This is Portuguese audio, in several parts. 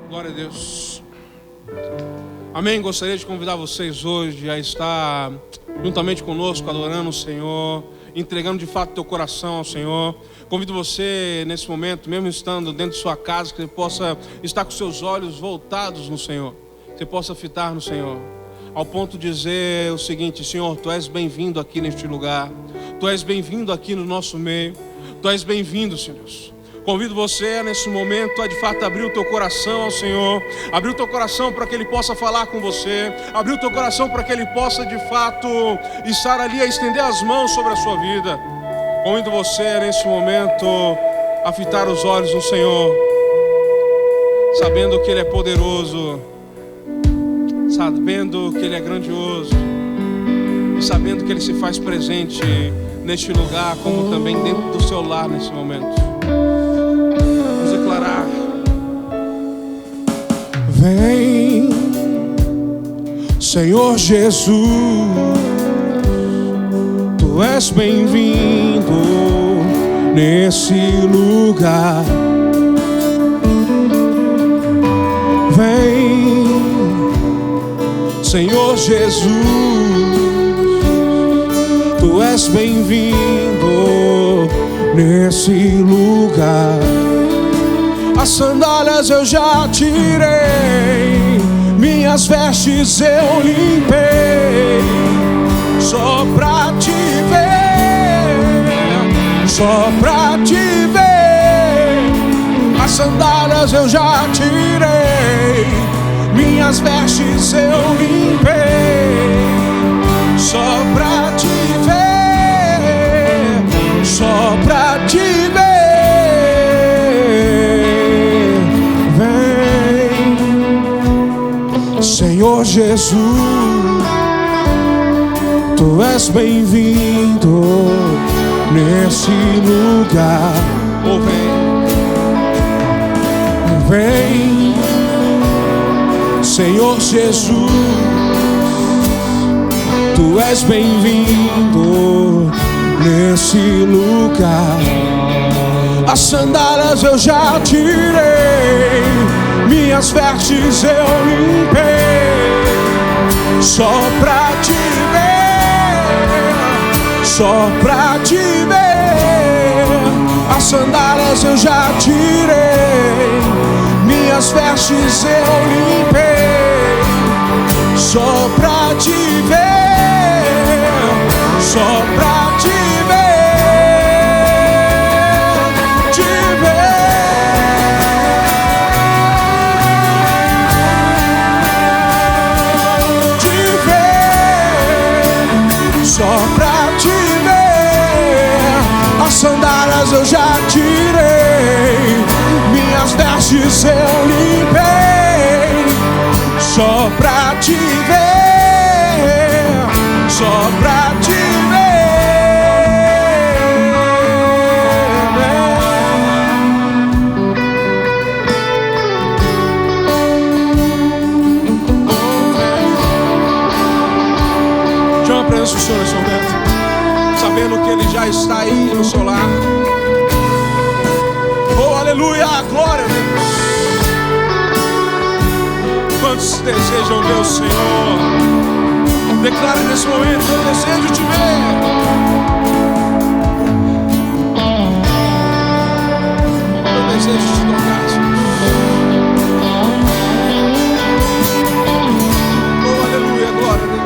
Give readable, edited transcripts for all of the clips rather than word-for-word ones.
Glória a Deus. Amém. Gostaria de convidar vocês hoje a estar juntamente conosco, adorando o Senhor, entregando de fato teu coração ao Senhor. Convido você nesse momento, mesmo estando dentro de sua casa, que você possa estar com seus olhos voltados no Senhor, que você possa fitar no Senhor, ao ponto de dizer o seguinte: Senhor, Tu és bem-vindo aqui neste lugar, Tu és bem-vindo aqui no nosso meio, Tu és bem-vindo, Senhor. Convido você nesse momento a de fato abrir o teu coração ao Senhor, abrir o teu coração para que Ele possa falar com você, abrir o teu coração para que Ele possa de fato estar ali a estender as mãos sobre a sua vida. Convido você nesse momento a fitar os olhos no Senhor, sabendo que Ele é poderoso, sabendo que Ele é grandioso e sabendo que Ele se faz presente neste lugar, como também dentro do seu lar nesse momento. Declarar: vem, Senhor Jesus, Tu és bem-vindo nesse lugar. Vem, Senhor Jesus, Tu és bem-vindo nesse lugar. As sandálias eu já tirei, minhas vestes eu limpei, só pra te ver, só pra te ver. As sandálias eu já tirei, minhas vestes eu limpei, só pra te ver, só pra te ver. Senhor Jesus, Tu és bem-vindo nesse lugar. Oh, vem, Senhor Jesus, Tu és bem-vindo nesse lugar. As sandálias eu já tirei, minhas vestes eu limpei, só pra te ver, só pra te ver. As sandálias eu já tirei, minhas vestes eu limpei, só pra te ver, só pra te ver. Só pra te ver. As sandálias eu já tirei, minhas vestes eu limpei, só pra te ver, só pra te ver. Chama a presença do Senhor nesse momento, sabendo que Ele já está aí no seu lar. Oh, aleluia, glória a Deus. Quantos desejam ver o Senhor? Declare nesse momento: eu desejo te ver. Eu desejo te tocar, Jesus. Oh, aleluia, glória a Deus.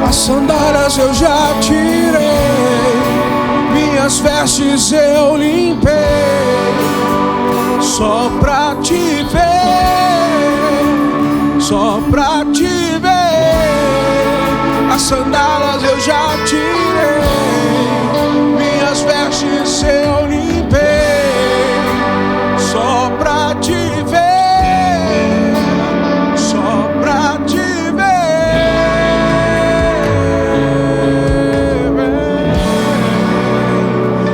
As sandálias eu já tirei, minhas vestes eu limpei, só pra te ver, só pra te ver. As sandálias eu já tirei, minhas vestes eu limpei, só pra te ver, só pra te ver.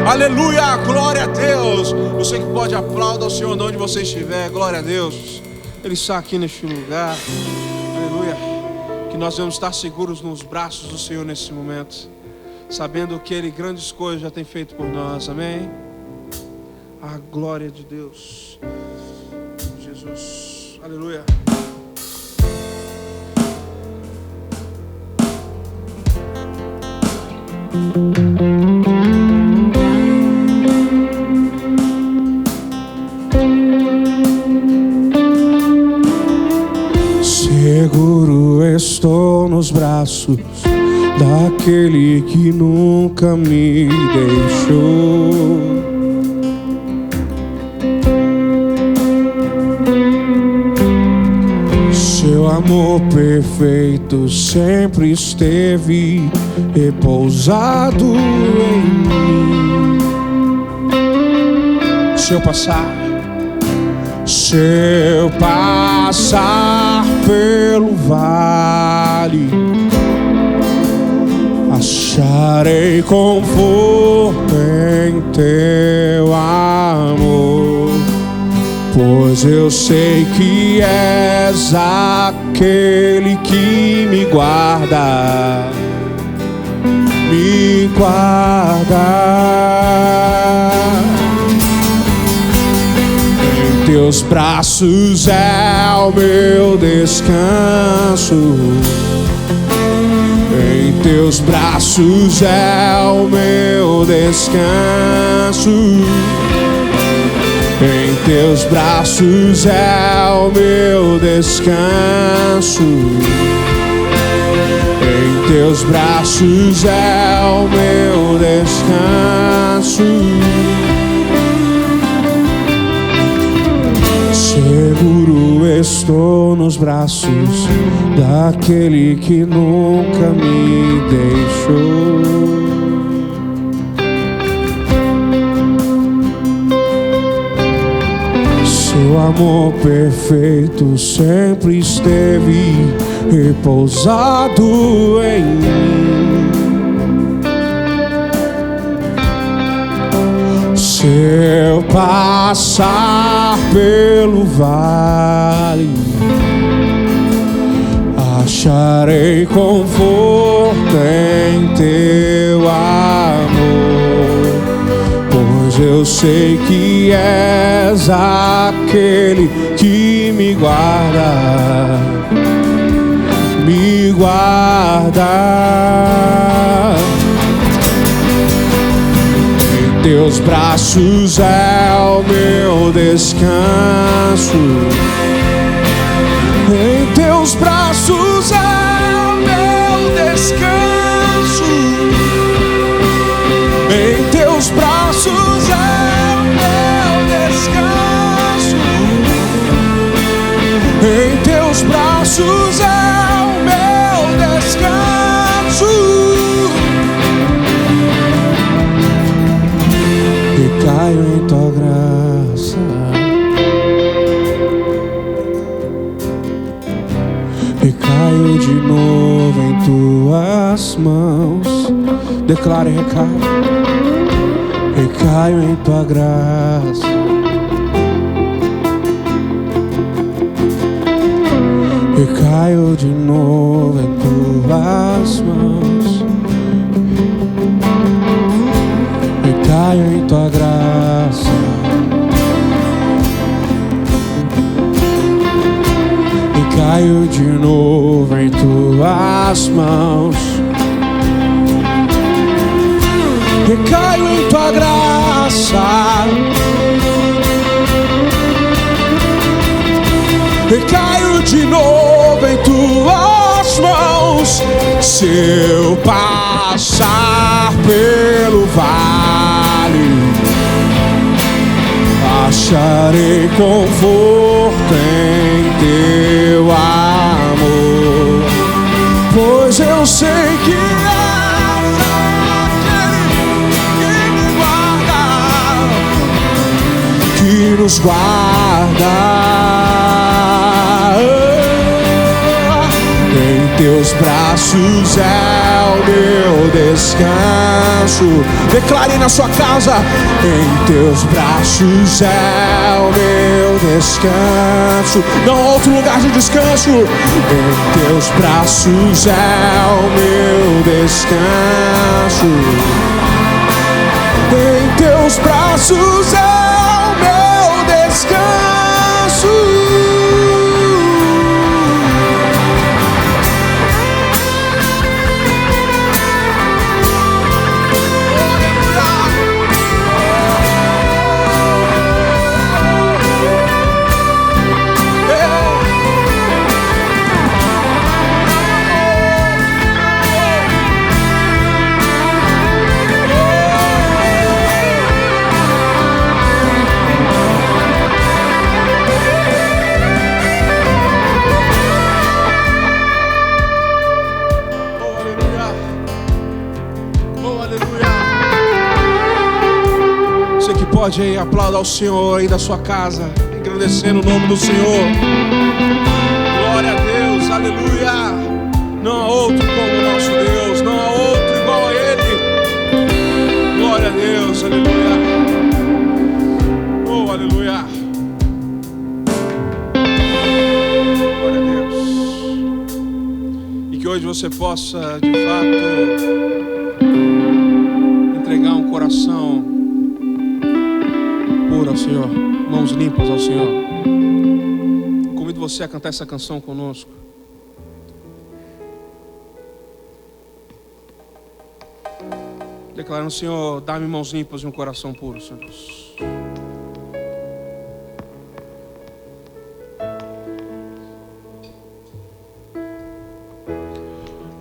Aleluia, glória a Deus. Você que pode aplaudir ao Senhor onde você estiver. Glória a Deus. Ele está aqui neste lugar. Aleluia. Que nós vamos estar seguros nos braços do Senhor nesse momento, sabendo que Ele grandes coisas já tem feito por nós. Amém. A glória de Deus. Jesus. Aleluia. Seguro estou nos braços daquele que nunca me deixou. Seu amor perfeito sempre esteve repousado em mim. Se eu passar pelo vale, acharei conforto em teu amor, pois eu sei que és aquele que me guarda, me guarda. Em teus braços é o meu descanso, em teus braços é o meu descanso, em teus braços é o meu descanso, em teus braços é o meu descanso. Seguro estou nos braços daquele que nunca me deixou. Seu amor perfeito sempre esteve repousado em mim. Se eu passar pelo vale, acharei conforto em teu amor, pois eu sei que és aquele que me guarda, me guarda. Em teus braços é o meu descanso, em teus braços é o meu descanso, em teus braços é o meu descanso, em teus braços é o meu descanso. Caio em tua graça, recaio de novo em tuas mãos. Declare: recaio em tua graça, recaio de novo em tuas mãos. Recaio em tua graça, recaio de novo em tuas mãos. Recaio em tua graça, recaio de novo em tuas mãos. Se eu passar pelo vale, acharei conforto em teu amor, pois eu sei que és aquele que me guarda, que nos guarda. Em teus braços é o meu descanso. Declare na sua casa: em teus braços é o meu descanso. Não há outro lugar de descanso. Em teus braços é o meu descanso. Em teus braços é meu descanso. Pode aí aplaudir ao Senhor aí da sua casa, agradecendo o nome do Senhor. Glória a Deus, aleluia. Não há outro como o nosso Deus, não há outro igual a Ele. Glória a Deus, aleluia. Oh, aleluia. Glória a Deus. E que hoje você possa, de fato, entregar um coração ao Senhor, mãos limpas ao Senhor. Convido você a cantar essa canção conosco. Declarando: Senhor, dá-me mãos limpas e um coração puro, Senhor Deus.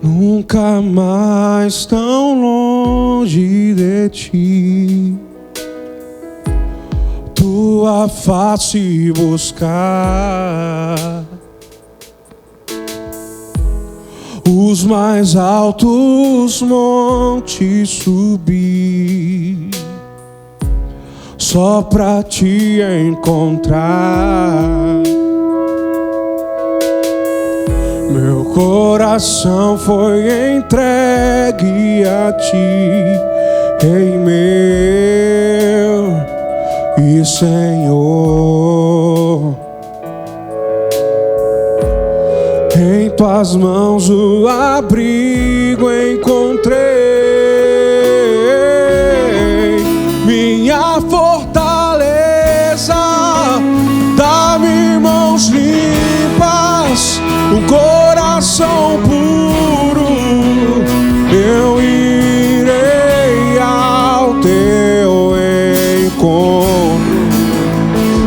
Nunca mais tão longe de ti, tua face buscar, os mais altos montes subir, só pra te encontrar. Meu coração foi entregue a ti, Rei meu e Senhor. Em tuas mãos o abrigo encontrei, minha fortaleza. Dá-me mãos limpas, um coração puro, eu irei ao teu encontro.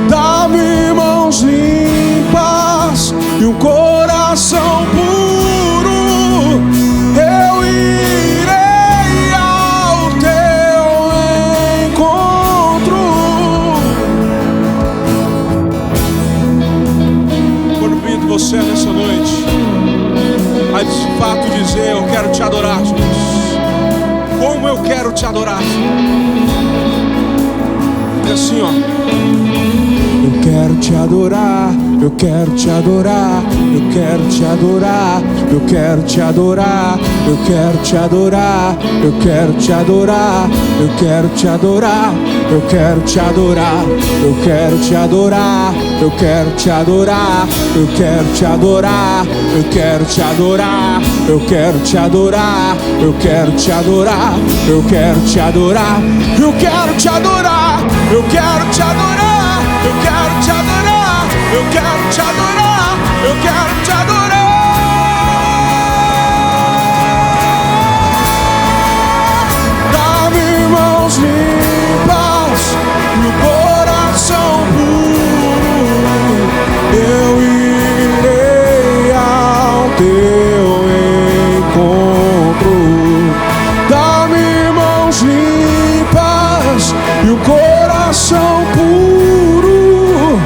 Dá-me mãos limpas e um coração puro, eu irei ao teu encontro. Convido você nessa noite a de fato dizer: eu quero te adorar, Jesus. Como eu quero te adorar. É assim, ó. Eu quero te adorar, eu quero te adorar, eu quero te adorar, eu quero te adorar, eu quero te adorar, eu quero te adorar, eu quero te adorar, eu quero te adorar, eu quero te adorar, eu quero te adorar, eu quero te adorar, eu quero te adorar, eu quero te adorar, eu quero te adorar, eu quero te adorar, eu quero te adorar, eu quero te adorar, eu quero te adorar, eu quero te adorar, eu quero te adorar. Dá-me mãos limpas e o coração puro, eu irei ao teu encontro. Dá-me mãos limpas e o coração puro,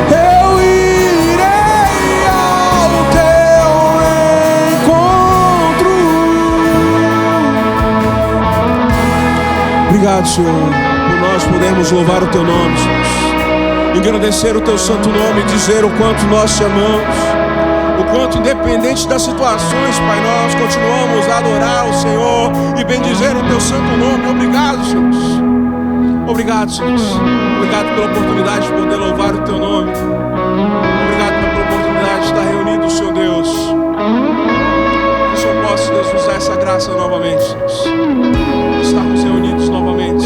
eu irei ao teu encontro. Obrigado, Senhor, por nós podermos louvar o teu nome, Jesus. Engrandecer o teu santo nome e dizer o quanto nós te amamos, o quanto, independente das situações, Pai, nós continuamos a adorar o Senhor e bendizer o teu santo nome. Obrigado, Jesus. Obrigado, Jesus. Obrigado pela oportunidade de poder louvar o teu nome. Obrigado pela oportunidade de estar reunido, Senhor Deus. Que o Senhor possa, Deus, usar essa graça novamente, Jesus, de estarmos reunidos novamente.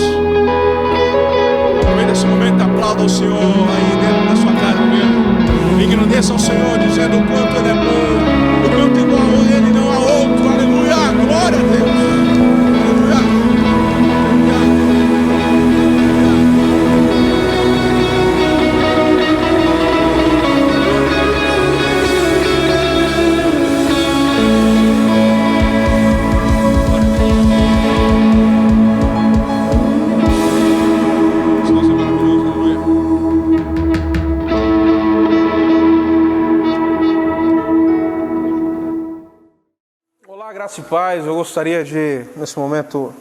No meio desse momento, aplauda aplauda ao Senhor aí dentro da sua casa mesmo. Engrandeça ao Senhor dizendo o quanto Ele é bom, o quanto igual a Ele não há outro. Aleluia, glória a Deus. Graça e paz, eu gostaria de, nesse momento,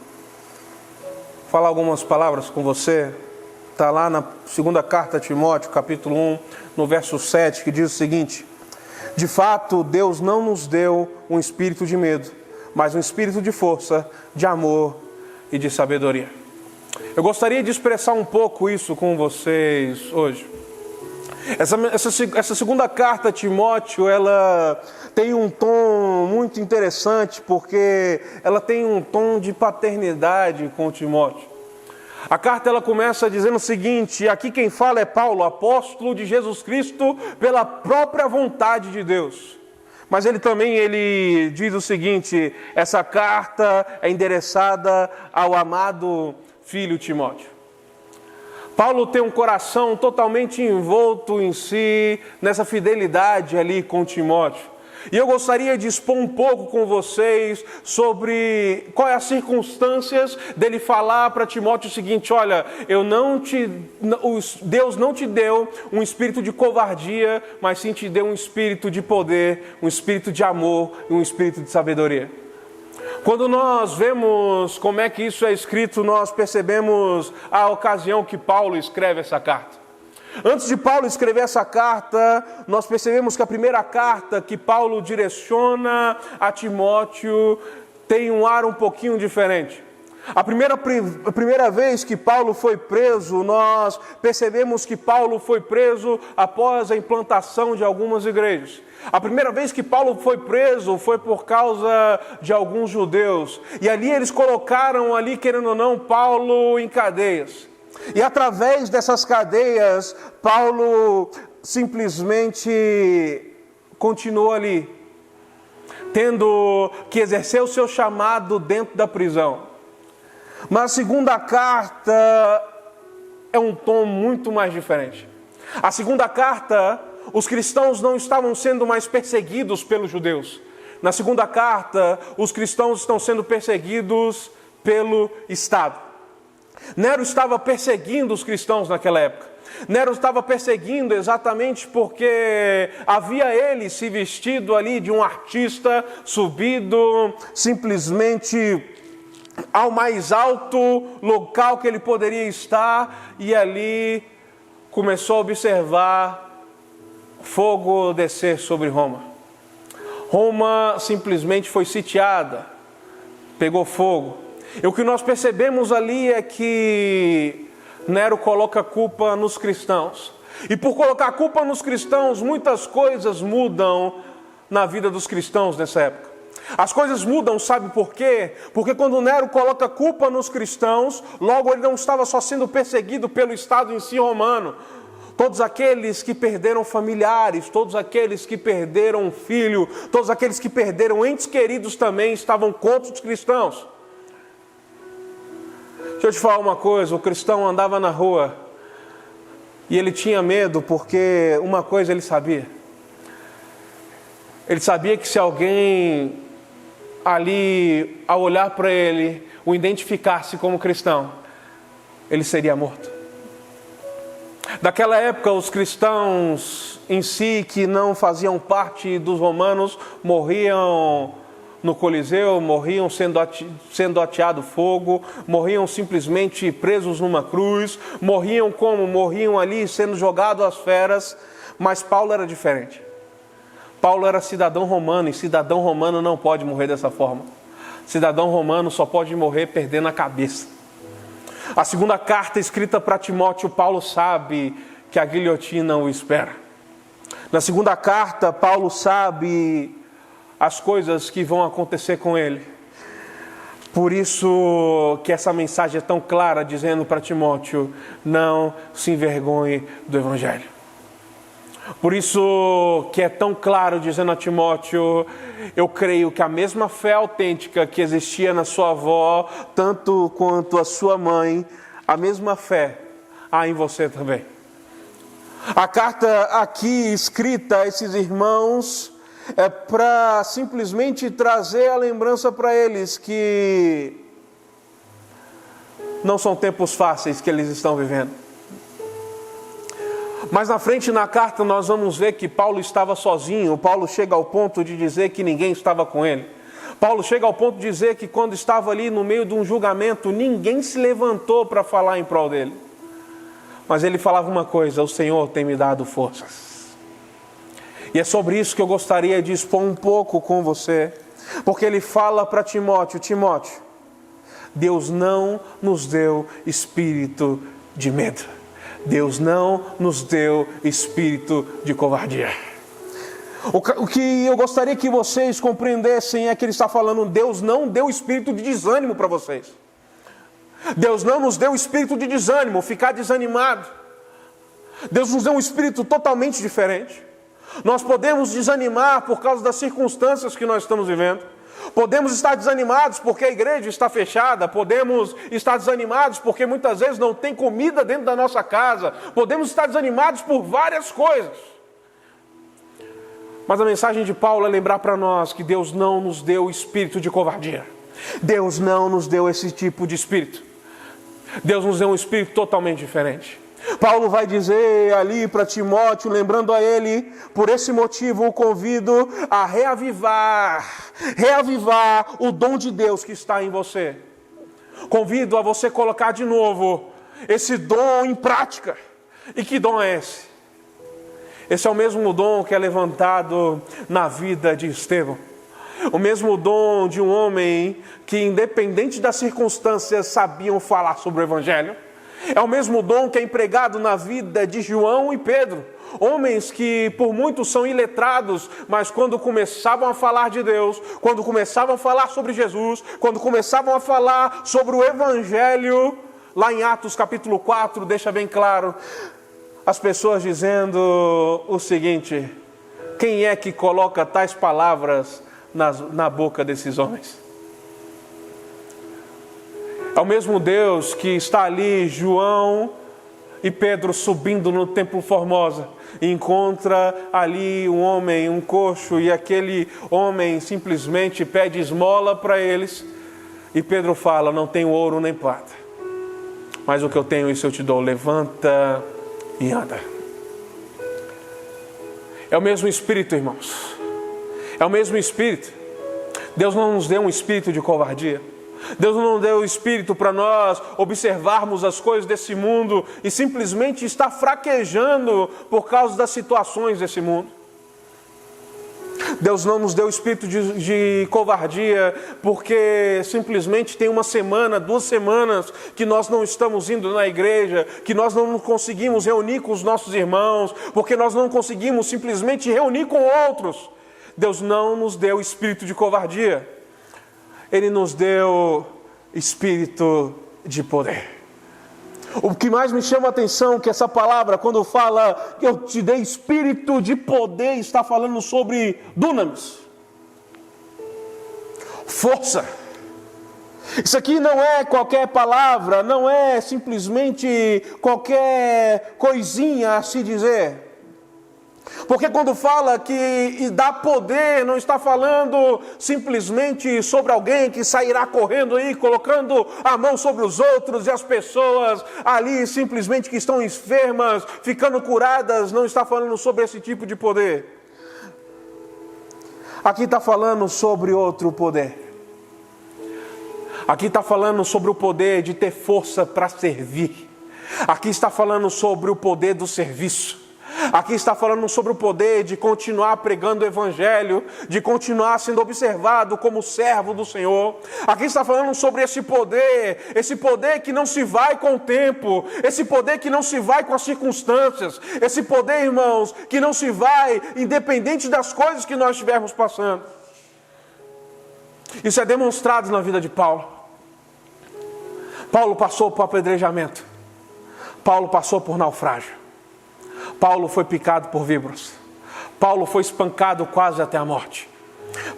falar algumas palavras com você. Está lá na segunda carta a Timóteo, capítulo 1, no verso 7, que diz o seguinte: de fato, Deus não nos deu um espírito de medo, mas um espírito de força, de amor e de sabedoria. Eu gostaria de expressar um pouco isso com vocês hoje. Essa segunda carta a Timóteo, ela tem um tom muito interessante, porque ela tem um tom de paternidade com Timóteo. A carta ela começa dizendo o seguinte: aqui quem fala é Paulo, apóstolo de Jesus Cristo, pela própria vontade de Deus. Mas ele diz o seguinte: essa carta é endereçada ao amado filho Timóteo. Paulo tem um coração totalmente envolto em si, nessa fidelidade ali com Timóteo. E eu gostaria de expor um pouco com vocês sobre quais as circunstâncias dele falar para Timóteo o seguinte: olha, Deus não te deu um espírito de covardia, mas sim te deu um espírito de poder, um espírito de amor e um espírito de sabedoria. Quando nós vemos como é que isso é escrito, nós percebemos a ocasião que Paulo escreve essa carta. Antes de Paulo escrever essa carta, nós percebemos que a primeira carta que Paulo direciona a Timóteo tem um ar um pouquinho diferente. A primeira vez que Paulo foi preso, nós percebemos que Paulo foi preso após a implantação de algumas igrejas. A primeira vez que Paulo foi preso foi por causa de alguns judeus. E ali eles colocaram ali, querendo ou não, Paulo em cadeias. E através dessas cadeias, Paulo simplesmente continuou ali, tendo que exercer o seu chamado dentro da prisão. Mas a segunda carta é um tom muito mais diferente. A segunda carta, os cristãos não estavam sendo mais perseguidos pelos judeus. Na segunda carta, os cristãos estão sendo perseguidos pelo Estado. Nero estava perseguindo os cristãos naquela época. Nero estava perseguindo exatamente porque havia ele se vestido ali de um artista, subido simplesmente ao mais alto local que ele poderia estar, e ali começou a observar fogo descer sobre Roma. Roma simplesmente foi sitiada, pegou fogo. E o que nós percebemos ali é que Nero coloca a culpa nos cristãos. E por colocar a culpa nos cristãos, muitas coisas mudam na vida dos cristãos nessa época. As coisas mudam, sabe por quê? Porque quando Nero coloca a culpa nos cristãos, logo ele não estava só sendo perseguido pelo Estado em si romano. Todos aqueles que perderam familiares, todos aqueles que perderam um filho, todos aqueles que perderam entes queridos também estavam contra os cristãos. Deixa eu te falar uma coisa: o cristão andava na rua e ele tinha medo, porque uma coisa ele sabia. Ele sabia que se alguém ali, ao olhar para ele, o identificasse como cristão, ele seria morto. Daquela época, os cristãos em si, que não faziam parte dos romanos, morriam no Coliseu, morriam sendo ateado fogo, morriam simplesmente presos numa cruz, morriam como? Morriam ali sendo jogados às feras. Mas Paulo era diferente. Paulo era cidadão romano, e cidadão romano não pode morrer dessa forma. Cidadão romano só pode morrer perdendo a cabeça. A segunda carta escrita para Timóteo, Paulo sabe que a guilhotina o espera. Na segunda carta, Paulo sabe as coisas que vão acontecer com ele. Por isso que essa mensagem é tão clara, dizendo para Timóteo: não se envergonhe do Evangelho. Por isso que é tão claro, dizendo a Timóteo: eu creio que a mesma fé autêntica que existia na sua avó, tanto quanto a sua mãe, a mesma fé há em você também. A carta aqui escrita a esses irmãos é para simplesmente trazer a lembrança para eles que não são tempos fáceis que eles estão vivendo. Mas na frente na carta nós vamos ver que Paulo estava sozinho. Paulo chega ao ponto de dizer que ninguém estava com ele. Paulo chega ao ponto de dizer que quando estava ali no meio de um julgamento, ninguém se levantou para falar em prol dele. Mas ele falava uma coisa: o Senhor tem me dado forças. E é sobre isso que eu gostaria de expor um pouco com você. Porque ele fala para Timóteo: Timóteo, Deus não nos deu espírito de medo. Deus não nos deu espírito de covardia. O que eu gostaria que vocês compreendessem é que ele está falando: Deus não deu espírito de desânimo para vocês. Deus não nos deu espírito de desânimo, ficar desanimado. Deus nos deu um espírito totalmente diferente. Nós podemos desanimar por causa das circunstâncias que nós estamos vivendo. Podemos estar desanimados porque a igreja está fechada. Podemos estar desanimados porque muitas vezes não tem comida dentro da nossa casa. Podemos estar desanimados por várias coisas. Mas a mensagem de Paulo é lembrar para nós que Deus não nos deu espírito de covardia. Deus não nos deu esse tipo de espírito. Deus nos deu um espírito totalmente diferente. Paulo vai dizer ali para Timóteo, lembrando a ele: por esse motivo o convido a reavivar o dom de Deus que está em você. Convido a você colocar de novo esse dom em prática. E que dom é esse? Esse é o mesmo dom que é levantado na vida de Estevão. O mesmo dom de um homem que, independente das circunstâncias, sabiam falar sobre o Evangelho. É o mesmo dom que é empregado na vida de João e Pedro. Homens que por muitos são iletrados, mas quando começavam a falar de Deus, quando começavam a falar sobre Jesus, quando começavam a falar sobre o Evangelho, lá em Atos capítulo 4, deixa bem claro, as pessoas dizendo o seguinte: quem é que coloca tais palavras na boca desses homens? É o mesmo Deus que está ali, João e Pedro subindo no Templo Formosa, e encontra ali um homem, um coxo, e aquele homem simplesmente pede esmola para eles, e Pedro fala: não tenho ouro nem prata, mas o que eu tenho isso eu te dou, levanta e anda. É o mesmo Espírito, irmãos, é o mesmo Espírito. Deus não nos deu um espírito de covardia. Deus não deu o espírito para nós observarmos as coisas desse mundo e simplesmente estar fraquejando por causa das situações desse mundo. Deus não nos deu espírito de covardia porque simplesmente tem uma semana, 2 semanas que nós não estamos indo na igreja, que nós não conseguimos reunir com os nossos irmãos, porque nós não conseguimos simplesmente reunir com outros. Deus não nos deu espírito de covardia. Ele nos deu espírito de poder. O que mais me chama a atenção é que essa palavra, quando fala que eu te dei espírito de poder, está falando sobre dunamis, força. Isso aqui não é qualquer palavra, não é simplesmente qualquer coisinha a se dizer. Porque quando fala que dá poder, não está falando simplesmente sobre alguém que sairá correndo aí, colocando a mão sobre os outros e as pessoas ali simplesmente que estão enfermas, ficando curadas, não está falando sobre esse tipo de poder. Aqui está falando sobre outro poder. Aqui está falando sobre o poder de ter força para servir. Aqui está falando sobre o poder do serviço. Aqui está falando sobre o poder de continuar pregando o Evangelho, de continuar sendo observado como servo do Senhor. Aqui está falando sobre esse poder que não se vai com o tempo, esse poder que não se vai com as circunstâncias, esse poder, irmãos, que não se vai independente das coisas que nós estivermos passando. Isso é demonstrado na vida de Paulo. Paulo passou por apedrejamento. Paulo passou por naufrágio. Paulo foi picado por víboras. Paulo foi espancado quase até a morte.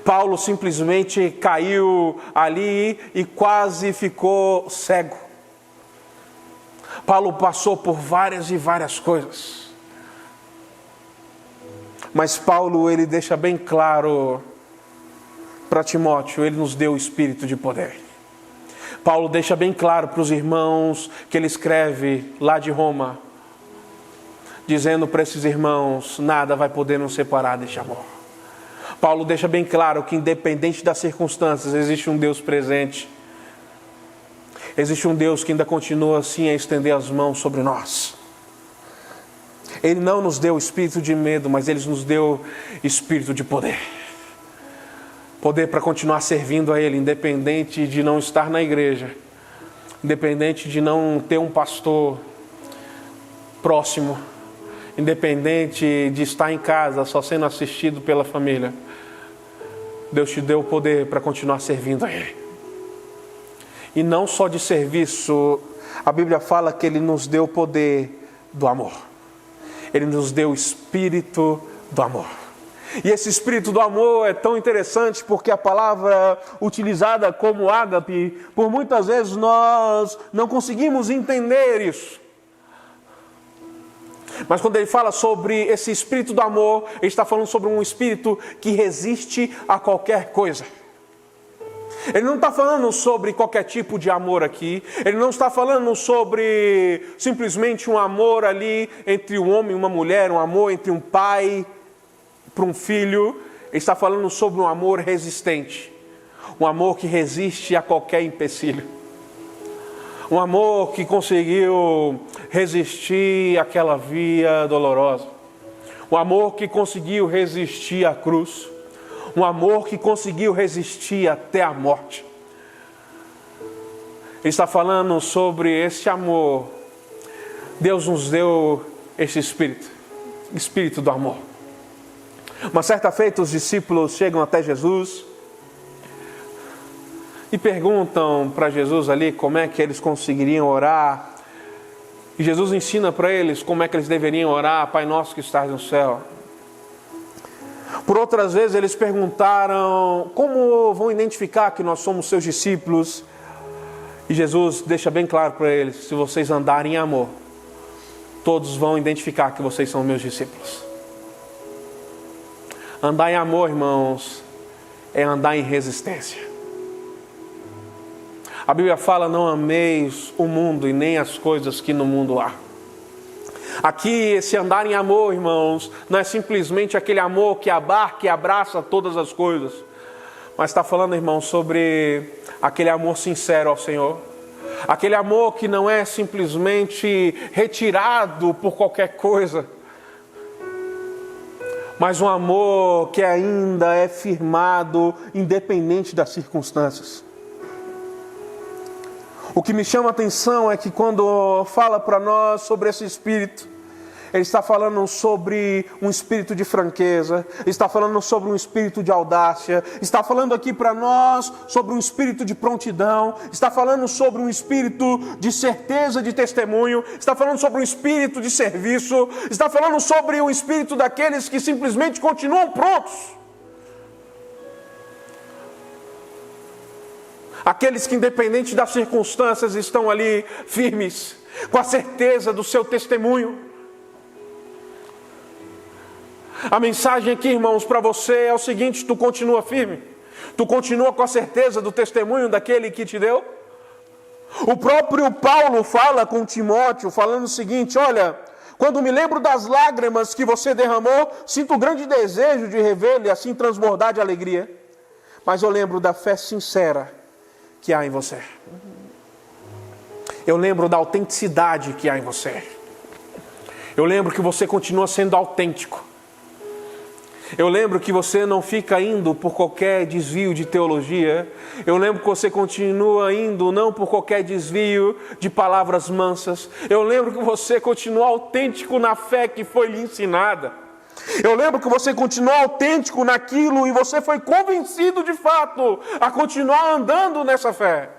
Paulo simplesmente caiu ali e quase ficou cego. Paulo passou por várias e várias coisas. Mas Paulo, ele deixa bem claro para Timóteo, ele nos deu o espírito de poder. Paulo deixa bem claro para os irmãos que ele escreve lá de Roma, dizendo para esses irmãos, nada vai poder nos separar deste amor. Paulo deixa bem claro que independente das circunstâncias, existe um Deus presente. Existe um Deus que ainda continua assim a estender as mãos sobre nós. Ele não nos deu espírito de medo, mas Ele nos deu espírito de poder. Poder para continuar servindo a Ele, independente de não estar na igreja, independente de não ter um pastor próximo, independente de estar em casa só sendo assistido pela família. Deus te deu o poder para continuar servindo a Ele. E não só de serviço, a Bíblia fala que Ele nos deu o poder do amor. Ele nos deu o espírito do amor. E esse espírito do amor é tão interessante porque a palavra utilizada como ágape, por muitas vezes nós não conseguimos entender isso. Mas quando ele fala sobre esse espírito do amor, ele está falando sobre um espírito que resiste a qualquer coisa. Ele não está falando sobre qualquer tipo de amor aqui. Ele não está falando sobre simplesmente um amor ali entre um homem e uma mulher, um amor entre um pai para um filho. Ele está falando sobre um amor resistente. Um amor que resiste a qualquer empecilho. Um amor que conseguiu resistir àquela via dolorosa. Um amor que conseguiu resistir à cruz. Um amor que conseguiu resistir até a morte. Ele está falando sobre esse amor. Deus nos deu esse espírito do amor. Uma certa feita, os discípulos chegam até Jesus e perguntam para Jesus ali como é que eles conseguiriam orar. E Jesus ensina para eles como é que eles deveriam orar: Pai nosso que estás no céu. Por outras vezes eles perguntaram como vão identificar que nós somos seus discípulos. E Jesus deixa bem claro para eles: se vocês andarem em amor, todos vão identificar que vocês são meus discípulos. Andar em amor, irmãos, é andar em resistência. A Bíblia fala: não ameis o mundo e nem as coisas que no mundo há. Aqui, esse andar em amor, irmãos, não é simplesmente aquele amor que abarca e abraça todas as coisas. Mas está falando, irmãos, sobre aquele amor sincero ao Senhor. Aquele amor que não é simplesmente retirado por qualquer coisa. Mas um amor que ainda é firmado, independente das circunstâncias. O que me chama a atenção é que quando fala para nós sobre esse espírito, ele está falando sobre um espírito de franqueza, está falando sobre um espírito de audácia, está falando aqui para nós sobre um espírito de prontidão, está falando sobre um espírito de certeza de testemunho, está falando sobre um espírito de serviço, está falando sobre um espírito daqueles que simplesmente continuam prontos. Aqueles que, independente das circunstâncias, estão ali firmes, com a certeza do seu testemunho. A mensagem aqui, irmãos, para você é o seguinte: tu continua firme? Tu continua com a certeza do testemunho daquele que te deu? O próprio Paulo fala com Timóteo, falando o seguinte: olha, quando me lembro das lágrimas que você derramou, sinto grande desejo de revê-lo e assim transbordar de alegria. Mas eu lembro da fé sincera que há em você. Eu lembro da autenticidade que há em você. Eu lembro que você continua sendo autêntico. Eu lembro que você não fica indo por qualquer desvio de teologia. Eu lembro que você continua indo não por qualquer desvio de palavras mansas. Eu lembro que você continua autêntico na fé que foi lhe ensinada. Eu lembro que você continuou autêntico naquilo e você foi convencido de fato a continuar andando nessa fé.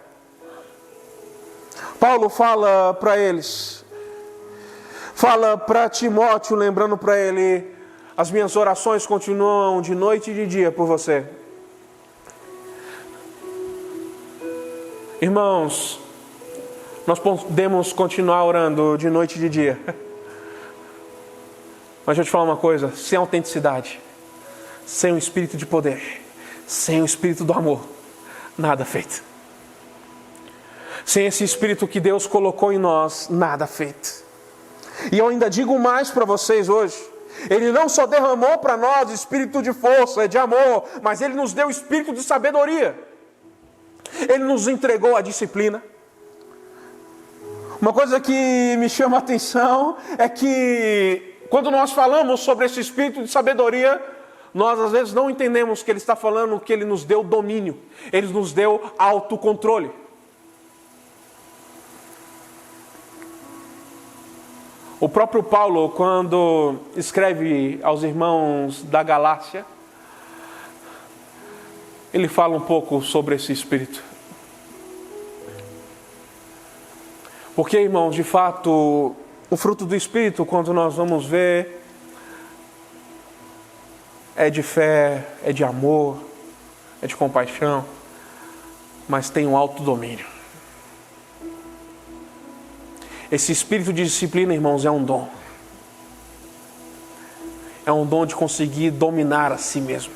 Paulo fala para eles, fala para Timóteo, lembrando para ele: as minhas orações continuam de noite e de dia por você. Irmãos, nós podemos continuar orando de noite e de dia, mas deixa eu te falar uma coisa: sem autenticidade, sem o espírito de poder, sem o espírito do amor, nada feito. Sem esse espírito que Deus colocou em nós, nada feito. E eu ainda digo mais para vocês hoje: Ele não só derramou para nós espírito de força, de amor, mas Ele nos deu espírito de sabedoria. Ele nos entregou a disciplina. Uma coisa que me chama a atenção é que quando nós falamos sobre esse espírito de sabedoria, nós às vezes não entendemos que Ele está falando que Ele nos deu domínio, Ele nos deu autocontrole. O próprio Paulo, quando escreve aos irmãos da Galácia, ele fala um pouco sobre esse espírito. Porque, irmãos, de fato, o fruto do espírito, quando nós vamos ver, é de fé, é de amor, é de compaixão, mas tem um autodomínio. Esse espírito de disciplina, irmãos, é um dom. É um dom de conseguir dominar a si mesmo.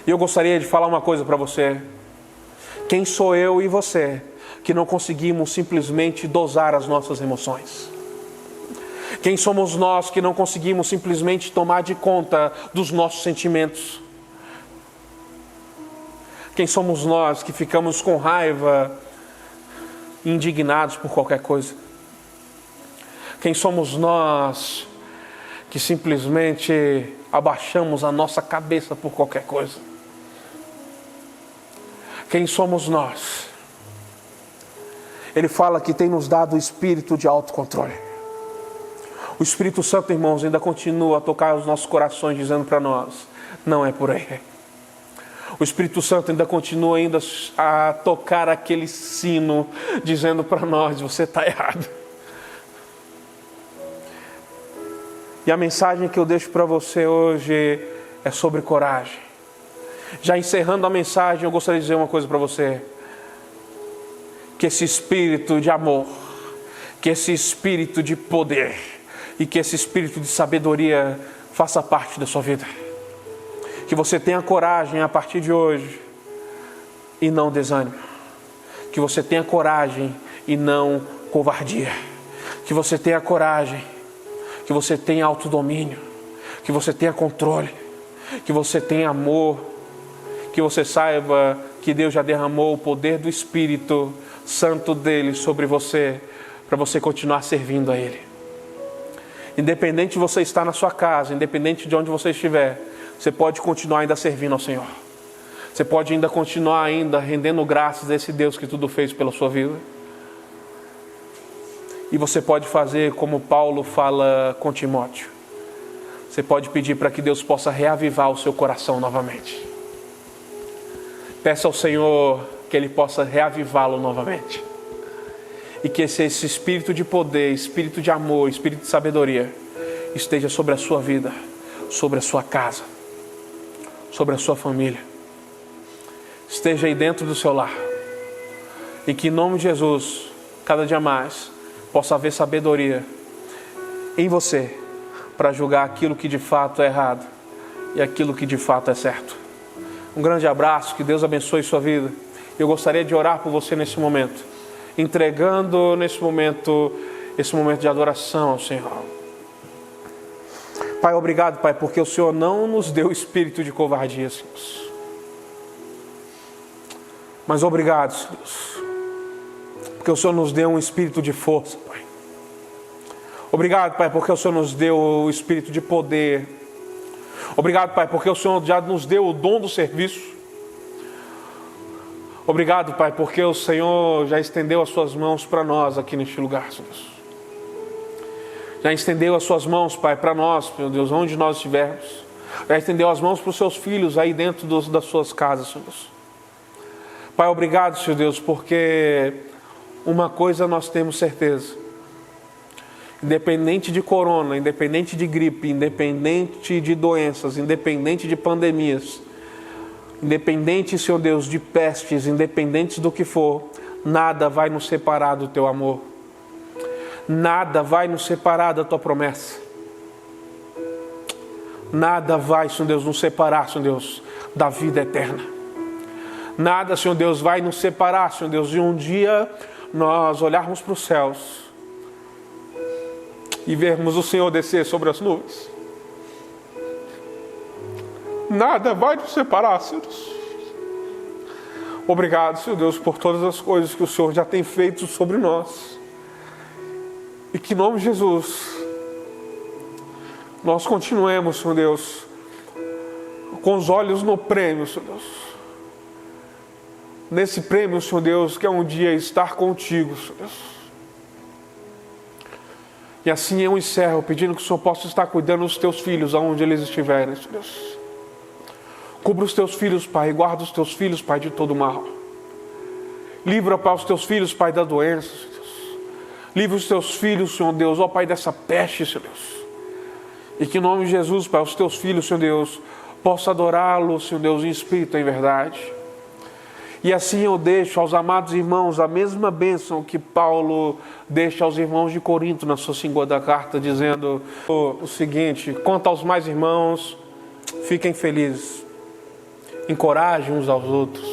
E eu gostaria de falar uma coisa para você. Quem sou eu e você que não conseguimos simplesmente dosar as nossas emoções? Quem somos nós que não conseguimos simplesmente tomar de conta dos nossos sentimentos? Quem somos nós que ficamos com raiva, indignados por qualquer coisa? Quem somos nós que simplesmente abaixamos a nossa cabeça por qualquer coisa? Quem somos nós? Ele fala que tem nos dado o espírito de autocontrole. O Espírito Santo, irmãos, ainda continua a tocar os nossos corações, dizendo para nós: não é por aí. O Espírito Santo ainda continua a tocar aquele sino, dizendo para nós: você está errado. E a mensagem que eu deixo para você hoje é sobre coragem. Já encerrando a mensagem, eu gostaria de dizer uma coisa para você: que esse espírito de amor, que esse espírito de poder e que esse espírito de sabedoria faça parte da sua vida. Que você tenha coragem a partir de hoje e não desânimo. Que você tenha coragem e não covardia. Que você tenha coragem, que você tenha autodomínio, que você tenha controle, que você tenha amor, que você saiba que Deus já derramou o poder do Espírito Santo dele sobre você, para você continuar servindo a Ele. Independente de você estar na sua casa, independente de onde você estiver, você pode continuar ainda servindo ao Senhor. Você pode ainda continuar ainda rendendo graças a esse Deus que tudo fez pela sua vida. E você pode fazer como Paulo fala com Timóteo. Você pode pedir para que Deus possa reavivar o seu coração novamente. Peça ao Senhor que Ele possa reavivá-lo novamente. E que esse espírito de poder, espírito de amor, espírito de sabedoria esteja sobre a sua vida, sobre a sua casa, sobre a sua família. Esteja aí dentro do seu lar. E que em nome de Jesus, cada dia mais, possa haver sabedoria em você para julgar aquilo que de fato é errado e aquilo que de fato é certo. Um grande abraço, que Deus abençoe sua vida. Eu gostaria de orar por você nesse momento, entregando nesse momento, esse momento de adoração ao Senhor. Pai, obrigado, Pai, porque o Senhor não nos deu espírito de covardia, Senhor. Mas obrigado, Senhor, porque o Senhor nos deu um espírito de força, Pai. Obrigado, Pai, porque o Senhor nos deu o espírito de poder. Obrigado, Pai, porque o Senhor já nos deu o dom do serviço. Obrigado, Pai, porque o Senhor já estendeu as suas mãos para nós aqui neste lugar, Senhor. Já estendeu as suas mãos, Pai, para nós, meu Deus, onde nós estivermos. Já estendeu as mãos para os seus filhos aí dentro das suas casas, Senhor. Pai, obrigado, Senhor Deus, porque uma coisa nós temos certeza. Independente de corona, independente de gripe, independente de doenças, independente de pandemias, independente, Senhor Deus, de pestes, independente do que for, nada vai nos separar do Teu amor. Nada vai nos separar da Tua promessa. Nada vai, Senhor Deus, nos separar, Senhor Deus, da vida eterna. Nada, Senhor Deus, vai nos separar, Senhor Deus, de um dia nós olharmos para os céus e vermos o Senhor descer sobre as nuvens. Nada vai nos separar, Senhor Deus. Obrigado, Senhor Deus, por todas as coisas que o Senhor já tem feito sobre nós. E que em nome de Jesus, nós continuemos, Senhor Deus, com os olhos no prêmio, Senhor Deus. Nesse prêmio, Senhor Deus, que é um dia estar contigo, Senhor Deus. E assim eu encerro, pedindo que o Senhor possa estar cuidando dos teus filhos, aonde eles estiverem, Senhor Deus. Cubra os teus filhos, Pai, guarda os teus filhos, Pai, de todo mal. Livra, Pai, os teus filhos, Pai, da doença, Senhor Deus. Livra os teus filhos, Senhor Deus, ó Pai, dessa peste, Senhor Deus. E que em nome de Jesus, Pai, os teus filhos, Senhor Deus, possam adorá-lo, Senhor Deus, em espírito e em verdade. E assim eu deixo aos amados irmãos a mesma bênção que Paulo deixa aos irmãos de Corinto na sua segunda carta, dizendo o seguinte: quanto aos mais irmãos, fiquem felizes, encorajem uns aos outros,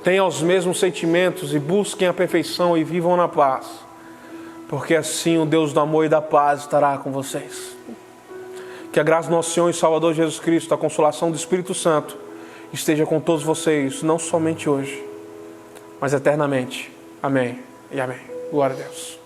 tenham os mesmos sentimentos e busquem a perfeição e vivam na paz, porque assim o Deus do amor e da paz estará com vocês. Que a graça do nosso Senhor e Salvador Jesus Cristo, a consolação do Espírito Santo, esteja com todos vocês, não somente hoje, mas eternamente. Amém e amém. Glória a Deus.